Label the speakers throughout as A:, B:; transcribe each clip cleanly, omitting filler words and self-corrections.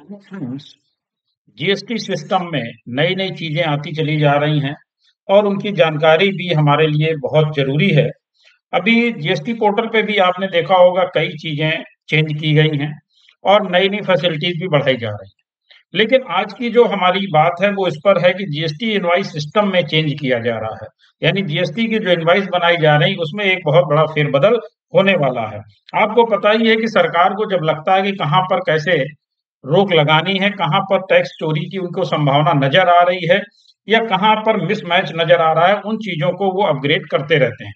A: Friends, GST system में नई नई चीजें आती चली जा रही हैं और उनकी जानकारी भी हमारे लिए बहुत जरूरी है। अभी जीएसटी पोर्टल पे भी आपने देखा होगा कई चीजें चेंज की गई हैं और नई नई फैसिलिटीज भी बढ़ाई जा रही हैं। लेकिन आज की जो हमारी बात है वो इस पर है कि जीएसटी इनवॉइस सिस्टम में चेंज किया जा रहा है। यानी जीएसटी की जो इनवॉइस बनाई जा रही उसमें एक बहुत बड़ा फेरबदल होने वाला है। आपको पता ही है कि सरकार को जब लगता है कि कहाँ पर कैसे रोक लगानी है, कहाँ पर टैक्स चोरी की उनको संभावना नजर आ रही है या कहाँ पर मिसमैच नजर आ रहा है, उन चीजों को वो अपग्रेड करते रहते हैं।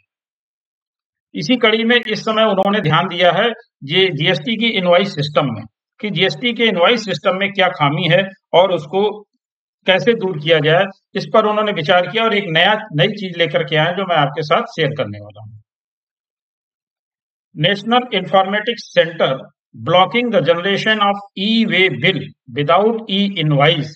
A: इसी कड़ी में इस समय उन्होंने ध्यान दिया है ये जीएसटी की इनवॉइस सिस्टम में कि जीएसटी के इनवॉइस सिस्टम में क्या खामी है और उसको कैसे दूर किया जाए। इस पर उन्होंने विचार किया और एक नई चीज लेकर के आए जो मैं आपके साथ शेयर करने वाला हूँ। National informatics centre blocking the generation of e-way bill without e-invoice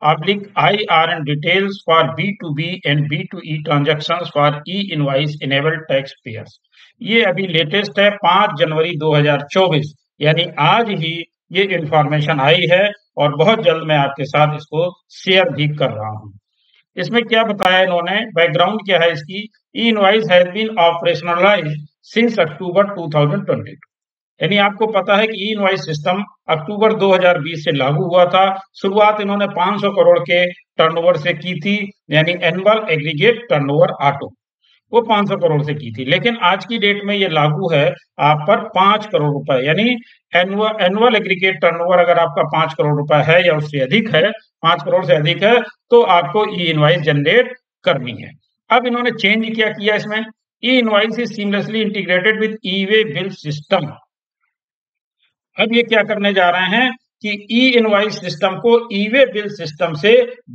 A: IRN details for B2B and B2E transactions for e-invoice enabled taxpayers। ये अभी लेटेस्ट है 5 जनवरी 2024, यानी आज ही ये इंफॉर्मेशन आई है और बहुत जल्द मैं आपके साथ इसको शेयर भी कर रहा हूँ। इसमें क्या बताया इन्होंने, बैकग्राउंड क्या है इसकी। E invoice has been operationalised since October 2022। यानी आपको पता है कि ई इनवॉइस सिस्टम अक्टूबर 2020 से लागू हुआ था। शुरुआत इन्होंने 500 करोड़ के टर्नओवर से की थी, यानी एनुअल एग्रीगेट टर्नओवर ऑटो, वो 500 करोड़ से की थी। लेकिन आज की डेट में ये लागू है आप पर 5 करोड़ रुपए, यानी एनुअल एग्रीगेट टर्नओवर अगर आपका 5 करोड़ रुपए है या उससे अधिक है, 5 करोड़ से अधिक है, तो आपको ई इनवॉइस जनरेट करनी है। अब इन्होंने चेंज क्या किया इसमें, ई invoice is seamlessly integrated with E way bill system. अब ये क्या करने जा रहे हैं कि ई इनवॉइस सिस्टम को ई वे बिल सिस्टम से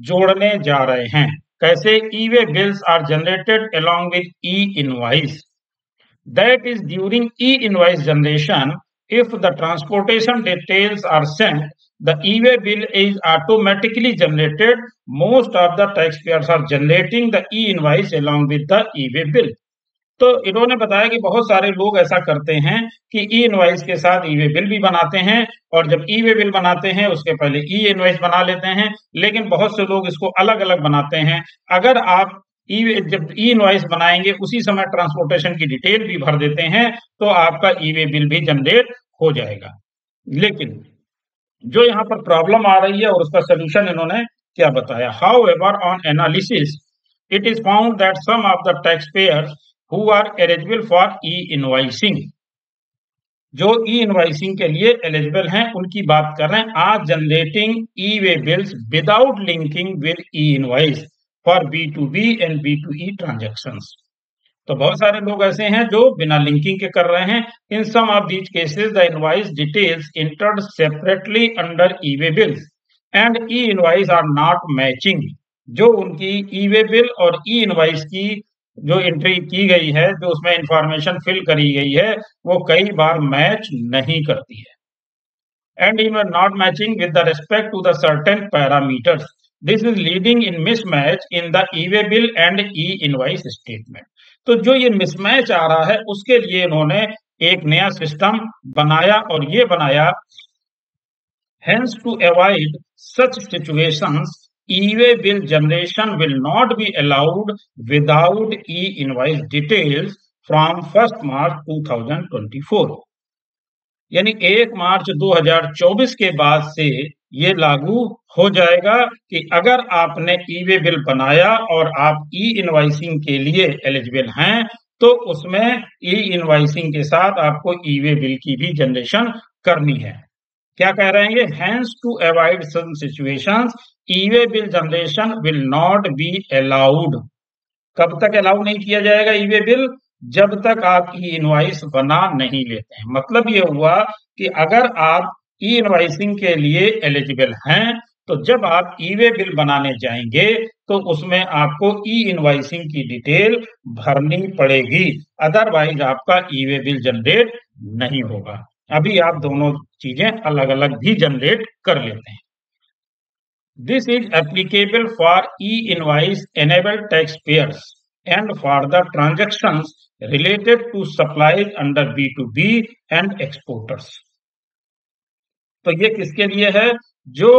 A: जोड़ने जा रहे हैं। कैसे? E way bills are generated along with e invoice, that is during e invoice generation if the transportation details are sent, the e-way bill is automatically generated. Most of the taxpayers are generating the e-invoice along with the e-way bill। तो इन्होंने बताया कि बहुत सारे लोग ऐसा करते हैं कि ई इनवॉइस के साथ ई वे बिल भी बनाते हैं और जब ई वे बिल बनाते हैं उसके पहले ई इनवॉइस बना लेते हैं, लेकिन बहुत से लोग इसको अलग अलग बनाते हैं। अगर आप जब ई इनवॉइस बनाएंगे उसी समय ट्रांसपोर्टेशन की डिटेल भी भर देते हैं तो आपका ई वे बिल भी जनरेट हो जाएगा। लेकिन जो यहाँ पर प्रॉब्लम आ रही है और उसका सोल्यूशन इन्होंने क्या बताया, however on analysis it is found that some of the tax payers who are eligible for e-invoicing, जो ई इनवाइसिंग के लिए एलिजिबल हैं उनकी बात कर रहे हैं, are generating e way bills without linking with e invoice for B2B and B2E transactions. तो बहुत सारे लोग ऐसे हैं जो बिना लिंकिंग के कर रहे हैं। In some of these cases the invoice details entered separately under e way bills and e invoice are not matching. जो उनकी ई वे बिल और ई इनवाइस की जो एंट्री की गई है, जो उसमें इंफॉर्मेशन फिल करी गई है, वो कई बार मैच नहीं करती है। And even not matching with the respect to the certain parameters. This is leading in mismatch in the e-way bill and e-invoice statement। तो जो ये मिसमैच आ रहा है उसके लिए इन्होंने एक नया सिस्टम बनाया और ये बनाया, hence to avoid such situations e-way bill generation will not be allowed without e-invoice details from 1st March 2024। यानी 1 मार्च 2024 के बाद से ये लागू हो जाएगा कि अगर आपने ई वे बिल बनाया और आप ई इनवाइसिंग के लिए एलिजिबल हैं तो उसमें ई इनवाइसिंग के साथ आपको ई वे बिल की भी जनरेशन करनी है। क्या कह रहे हैं ये, hence to avoid some situations e way bill generation will not be allowed. कब तक अलाउ नहीं किया जाएगा ई वे बिल? जब तक आप ई इनवाइस बना नहीं लेते हैं। मतलब ये हुआ कि अगर आप ई इनवाइसिंग के लिए एलिजिबल हैं तो जब आप ई वे बिल बनाने जाएंगे तो उसमें आपको ई इनवाइसिंग की डिटेल भरनी पड़ेगी, अदरवाइज आपका ई वे बिल जनरेट नहीं होगा। अभी आप दोनों चीजें अलग अलग भी जनरेट कर लेते हैं। This is applicable for e-invoice enabled taxpayers and for the transactions related to supplies under B2B and exporters। तो ये किसके लिए है? जो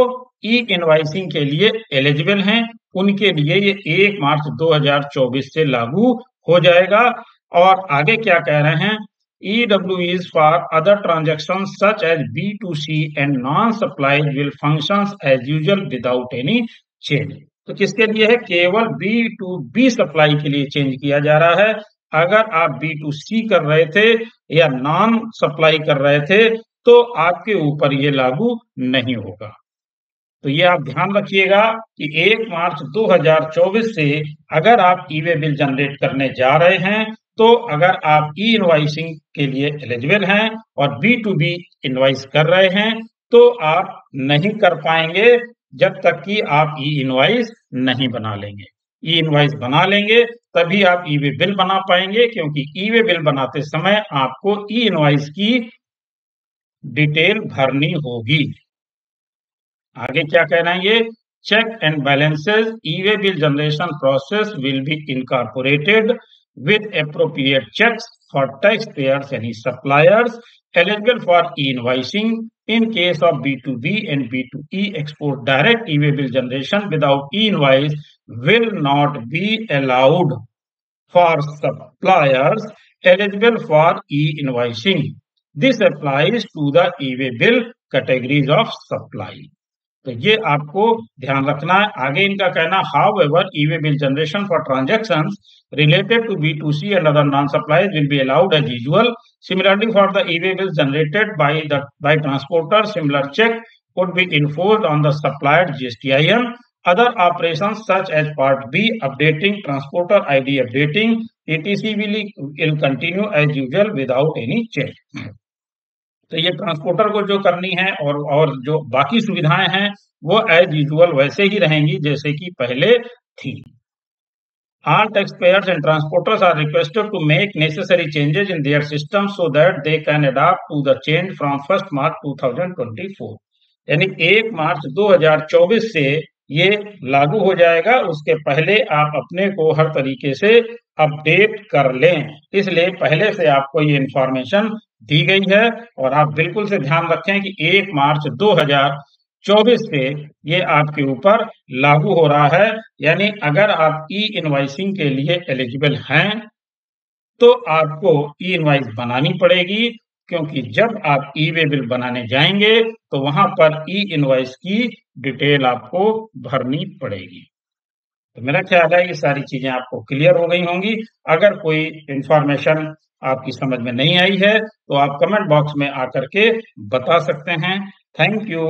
A: ई इनवाइसिंग के लिए एलिजिबल हैं, उनके लिए ये 1 मार्च 2024 से लागू हो जाएगा। और आगे क्या कह रहे हैं? EWEs for other transactions such as B2C and non-supplies will functions as usual without any change। तो किसके लिए है? केवल B2B सप्लाई के लिए चेंज किया जा रहा है। अगर आप B2C कर रहे थे या नॉन सप्लाई कर रहे थे, तो आपके ऊपर ये लागू नहीं होगा। तो ये आप ध्यान रखिएगा कि 1 मार्च 2024 से अगर आप ई-वे बिल जनरेट करने जा रहे हैं, तो अगर आप ई इनवॉइसिंग के लिए एलिजिबल हैं और बी2बी इनवॉइस कर रहे हैं, तो आप नहीं कर पाएंगे जब तक कि आप ई इनवॉइस नहीं बना लेंगे। ई इनवॉइस बना लेंगे तभी आप ई-वे बिल बना पाएंगे, क्योंकि ई-वे बिल बनाते समय आपको ई इनवॉइस की डिटेल भरनी होगी। आगे क्या कह रहे हैं ये? Check and balances e way bill generation process will be incorporated with appropriate checks for taxpayers and suppliers eligible for e-invoicing. In case of B2B and B2E export, direct e-way bill generation without e-invoice will not be allowed for suppliers eligible for e-invoicing. This applies to the e-way bill categories of supply. तो ये आपको ध्यान रखना है। आगे इनका कहना, how ever e-way bill generation for transactions related to B2C and other non-supplies will be allowed as usual. Similarly, for the e-way bills generated by transporter, similar check would be enforced on the supplier GSTIN. Other operations such as Part B, updating, transporter ID updating, etc. will continue as usual without any change. तो ये transporter को जो करनी है और जो बाकी सुविधाएं हैं वो एज यूजुअल वैसे ही रहेंगी जैसे कि पहले थी। All taxpayers and transporters are requested to make necessary changes in their system so that they can adapt to the change from 1st March 2024। यानी 1 मार्च 2024 से ये लागू हो जाएगा, उसके पहले आप अपने को हर तरीके से अपडेट कर लें। इसलिए पहले से आपको ये इंफॉर्मेशन दी गई है और आप बिल्कुल से ध्यान रखें कि 1 मार्च 2024 से ये आपके ऊपर लागू हो रहा है। यानी अगर आप ई इनवॉइसिंग के लिए एलिजिबल हैं तो आपको ई इनवॉइस बनानी पड़ेगी, क्योंकि जब आप ई-वे बिल बनाने जाएंगे तो वहां पर ई इनवॉइस की डिटेल आपको भरनी पड़ेगी। तो मेरा ख्याल है ये सारी चीजें आपको क्लियर हो गई होंगी। अगर कोई इंफॉर्मेशन आपकी समझ में नहीं आई है तो आप कमेंट बॉक्स में आकर के बता सकते हैं। Thank you.